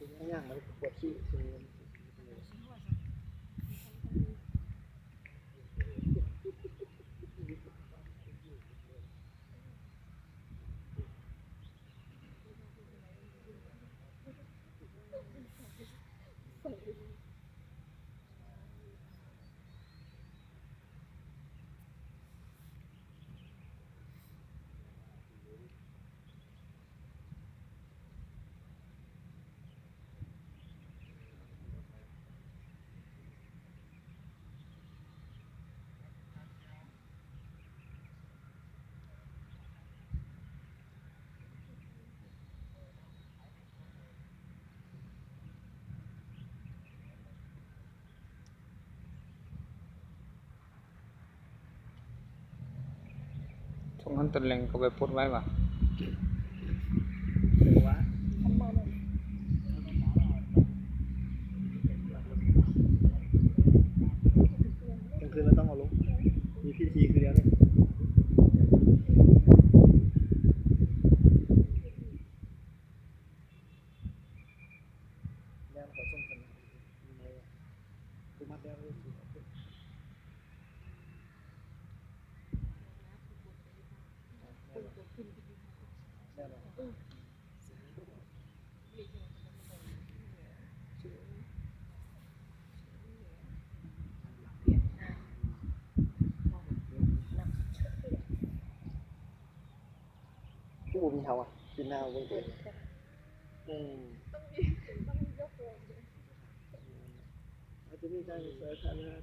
ย่างมันปวดขี้ช่วงนั้นตนแรงก็ไปพูดไว้ว่าว่ากลางคืนเราต้องเอาลงมีพิธีคือเดียวเนี่ยแม่ขอส่งกันคือมาแล้วเลยแม่เราผู้มีเขาอ่ะกินหน้าเว้ยอาจจะมีการเสริมสร้างงาน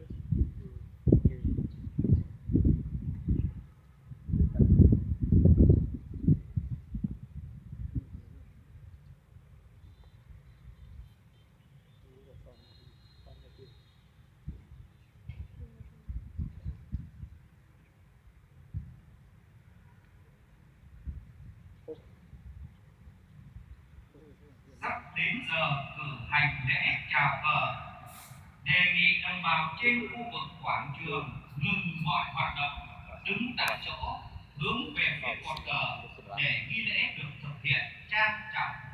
sắp đến giờ cử hành lễ chào cờ, đề nghị đồng bào trên khu vực quảng trường ngừng mọi hoạt động, đứng tại chỗ hướng về phía cột cờ để nghi lễ được thực hiện trang trọng.